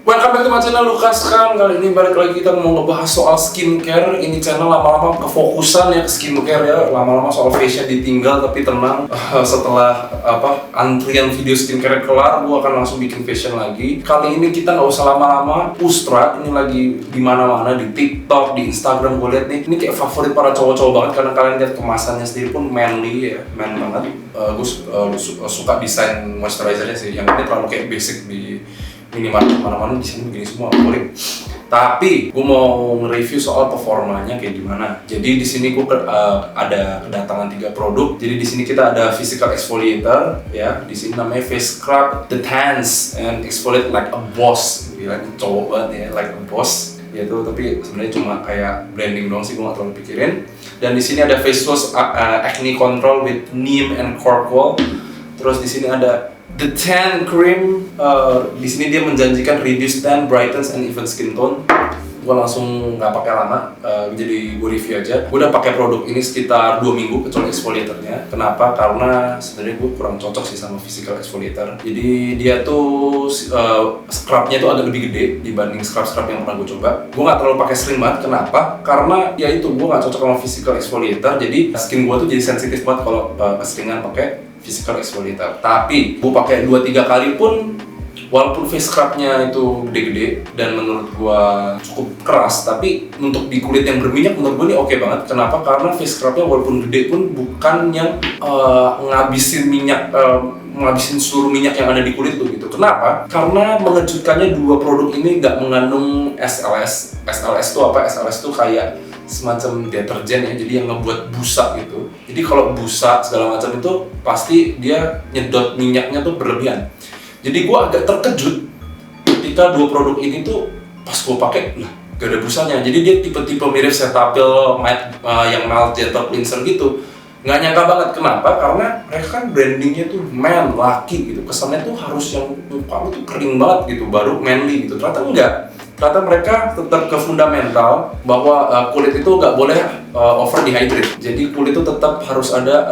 Welcome back to my channel Lukas kan. Kali ini balik lagi kita mau ngebahas soal skincare. Ini channel lama-lama kefokusan ya ke skincare ya. Lama-lama soal fashion ditinggal, tapi tenang. Setelah antrian video skincare kelar, gua akan langsung bikin fashion lagi. Kali ini kita nggak usah lama-lama. Ustra ini lagi di mana-mana, di TikTok, di Instagram. Gue lihat nih, ini kayak favorit para cowok-cowok banget karena kalian lihat kemasannya sendiri pun manly ya, man banget. Gue suka desain moisturizernya sih. Yang ini terlalu kayak basic di minimarket mana-mana di sini begini semua boleh. Tapi gue mau nge-review soal performanya kayak gimana. Jadi di sini gue ada kedatangan 3 produk. Jadi di sini kita ada physical exfoliator ya. Di sini namanya face scrub, the tans and exfoliate like a boss. Gila, cowok banget ya, like a boss. Yaitu tapi sebenarnya cuma kayak blending doang sih, gue nggak terlalu pikirin. Dan di sini ada face wash acne control with neem and corkol. Terus di sini ada The Tan Cream. Di sini dia menjanjikan reduce tan, brightens and even skin tone. Gue langsung nggak pakai lama, jadi gue review aja. Gue udah pakai produk ini sekitar 2 minggu kecuali exfoliatornya. Kenapa? Karena sebenarnya gue kurang cocok sih sama physical exfoliator. Jadi dia tuh scrubnya tuh agak lebih gede dibanding scrub yang pernah gue coba. Gue nggak terlalu pakai sering banget. Kenapa? Karena ya itu gue nggak cocok sama physical exfoliator. Jadi skin gue tuh jadi sensitif banget kalau keseringan pakai physical exfoliator. Tapi gue pakai 2-3 kali pun, walaupun face scrubnya itu gede-gede dan menurut gue cukup keras, tapi untuk di kulit yang berminyak menurut gue ini oke banget. Kenapa? Karena face scrubnya walaupun gede pun bukan yang ngabisin minyak, ngabisin seluruh minyak yang ada di kulit tuh gitu. Kenapa? Karena mengejutkannya 2 produk ini nggak mengandung SLS. SLS itu apa? SLS itu kayak semacam deterjen ya, jadi yang ngebuat busa gitu. Jadi kalau busa segala macam itu pasti dia nyedot minyaknya tuh berlebihan. Jadi gue agak terkejut ketika 2 produk ini tuh pas gue pakai lah gak ada busanya. Jadi dia tipe-tipe mirip Cetaphil yang mild gentle cleanser gitu. Nggak nyangka banget. Kenapa? Karena mereka kan brandingnya tuh man, laki gitu. Kesannya tuh harus yang muka lu tuh kering banget gitu, baru manly gitu. Ternyata enggak. Ternyata mereka tetap ke fundamental bahwa kulit itu nggak boleh over dehydrate. Jadi kulit itu tetap harus ada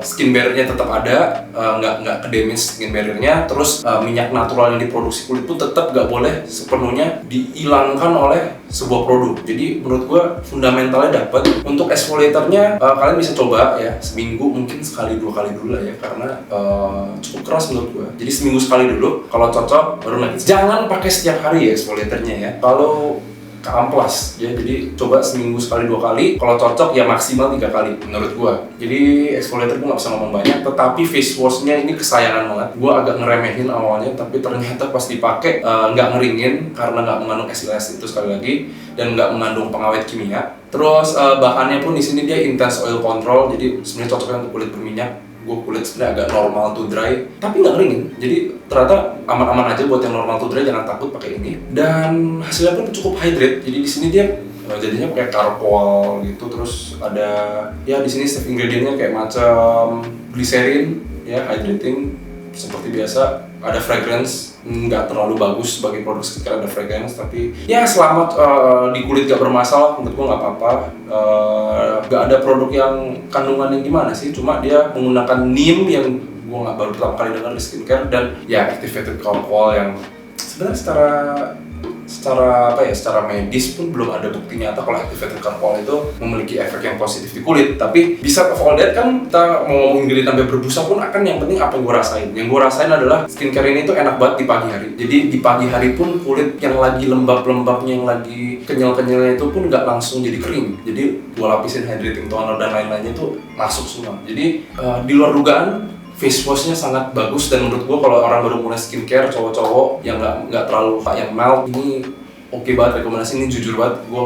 skin barrier-nya tetap ada, nggak ke damage skin barrier-nya. Terus minyak natural yang diproduksi kulit itu tetap nggak boleh sepenuhnya dihilangkan oleh sebuah produk. Jadi menurut gua fundamentalnya dapat. Untuk exfoliatornya kalian bisa coba ya seminggu, mungkin sekali 2 kali dulu lah ya, karena cukup keras menurut gua. Jadi seminggu sekali dulu, kalau cocok baru lagi. Jangan pakai setiap hari ya exfoliatornya ya. Kalau keamplas ya, jadi coba seminggu sekali 2 kali, kalau cocok ya maksimal 3 kali menurut gua. Jadi exfoliator gua nggak bisa ngomong banyak, tetapi face washnya ini kesayangan banget. Gua agak ngeremehin awalnya, tapi ternyata pas dipakai nggak ngeringin karena nggak mengandung SLS itu sekali lagi, dan nggak mengandung pengawet kimia. Terus bahannya pun di sini dia intense oil control, jadi sebenarnya cocoknya untuk kulit berminyak. Gue kulit sebenarnya agak normal to dry, tapi nggak kering. Jadi ternyata aman-aman aja buat yang normal to dry, jangan takut pakai ini. Dan hasilnya pun cukup hydrate. Jadi di sini dia jadinya pakai charcoal gitu, terus ada ya di sini setiap ingredientnya kayak macam glycerin ya, hydrating seperti biasa. Ada fragrance, nggak terlalu bagus sebagai produk skincare ada fragrance, tapi ya selamat di kulit gak bermasalah, menurut gua nggak apa-apa. Nggak ada produk yang kandungannya gimana sih, cuma dia menggunakan neem yang gua nggak baru pertama kali dengar di skincare, dan ya activated charcoal yang sebenarnya secara medis pun belum ada bukti nyata kalau activated charcoal itu memiliki efek yang positif di kulit. Tapi bisa of all that kan, kita mau ngomongin kulit sampai berbusa pun akan, yang penting apa yang gue rasain. Yang gue rasain adalah skincare ini tuh enak banget di pagi hari. Jadi di pagi hari pun kulit yang lagi lembab-lembabnya, yang lagi kenyal-kenyalnya itu pun nggak langsung jadi kering. Jadi gue lapisin hydrating toner dan lain-lainnya tuh masuk semua. Jadi di luar dugaan face washnya sangat bagus, dan menurut gue kalau orang baru mulai skincare, cowok-cowok yang nggak terlalu yang mild, ini oke banget. Rekomendasi ini jujur banget, gue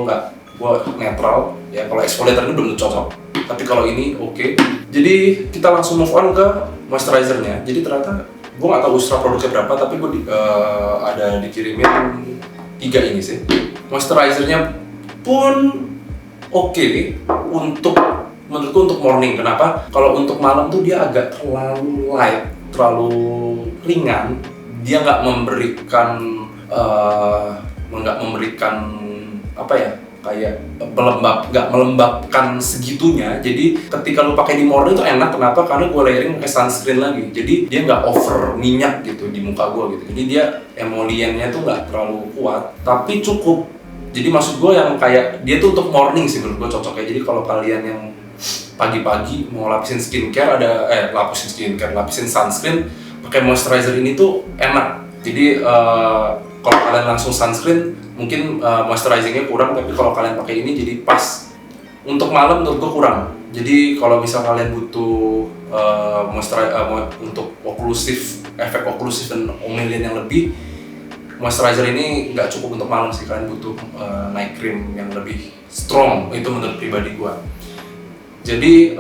netral ya. Kalau exfoliator ini belum cocok, tapi kalau ini oke. Jadi kita langsung move on ke moisturizernya. Jadi ternyata gue nggak tahu Ustra produknya berapa, tapi gue ada dikirimin 3 ini sih. Moisturizernya pun oke menurutku untuk morning. Kenapa? Kalau untuk malam tuh dia agak terlalu light, terlalu ringan. Dia nggak memberikan apa ya, kayak nggak melembabkan segitunya. Jadi ketika lu pakai di morning itu enak. Kenapa? Karena gue layering pakai sunscreen lagi. Jadi dia nggak over minyak gitu di muka gue gitu. Jadi dia emoliennya tuh nggak terlalu kuat, tapi cukup. Jadi maksud gue yang kayak dia tuh untuk morning sih menurut gue cocoknya. Jadi kalau kalian yang pagi-pagi mau lapisin lapisin sunscreen, pakai moisturizer ini tuh enak. Jadi kalau kalian langsung sunscreen mungkin moisturizingnya kurang, tapi kalau kalian pakai ini jadi pas. Untuk malam menurut gue kurang. Jadi kalau misal kalian butuh untuk efek oklusif dan omelian yang lebih, moisturizer ini nggak cukup untuk malam sih. Kalian butuh night cream yang lebih strong, itu menurut pribadi gue. Jadi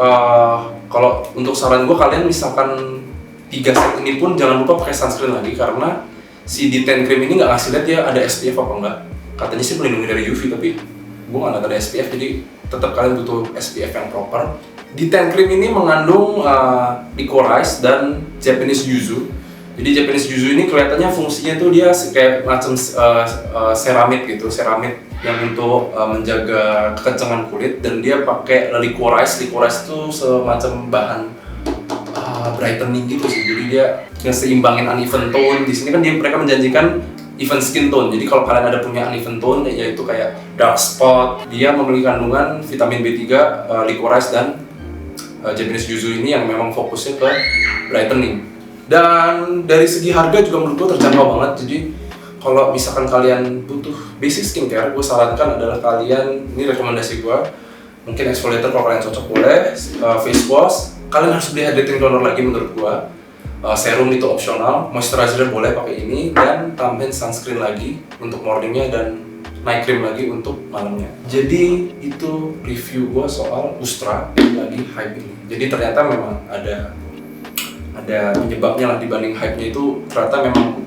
kalau untuk saran gue, kalian misalkan 3 set ini pun jangan lupa pakai sunscreen lagi, karena si D10 cream ini nggak ngasih lihat dia ada SPF apa enggak. Katanya sih melindungi dari UV, tapi gue nggak lihat ada SPF, jadi tetap kalian butuh SPF yang proper. D10 cream ini mengandung licorice dan Japanese yuzu. Jadi Japanese yuzu ini kelihatannya fungsinya tuh dia kayak macam seramid gitu, seramid yang untuk menjaga kekencangan kulit, dan dia pakai licorice. Licorice itu semacam bahan brightening gitu sih. Jadi dia ngeseimbangin uneven tone. Di sini kan mereka menjanjikan even skin tone. Jadi kalau kalian ada punya uneven tone, yaitu kayak dark spot, dia memiliki kandungan vitamin B3, licorice dan Japanese yuzu ini yang memang fokusnya ke brightening. Dan dari segi harga juga menurut gue terjangkau banget. Jadi kalau misalkan kalian butuh basic skincare, gue sarankan adalah kalian, ini rekomendasi gue, mungkin exfoliator kalau kalian cocok boleh, face wash, kalian harus beli hydrating toner lagi menurut gue, serum itu opsional, moisturizer boleh pakai ini, dan tambahin sunscreen lagi untuk morningnya dan night cream lagi untuk malamnya. Jadi itu review gue soal Ustra yang lagi hype ini. Jadi ternyata memang ada penyebabnya lah, dibanding hype-nya itu ternyata memang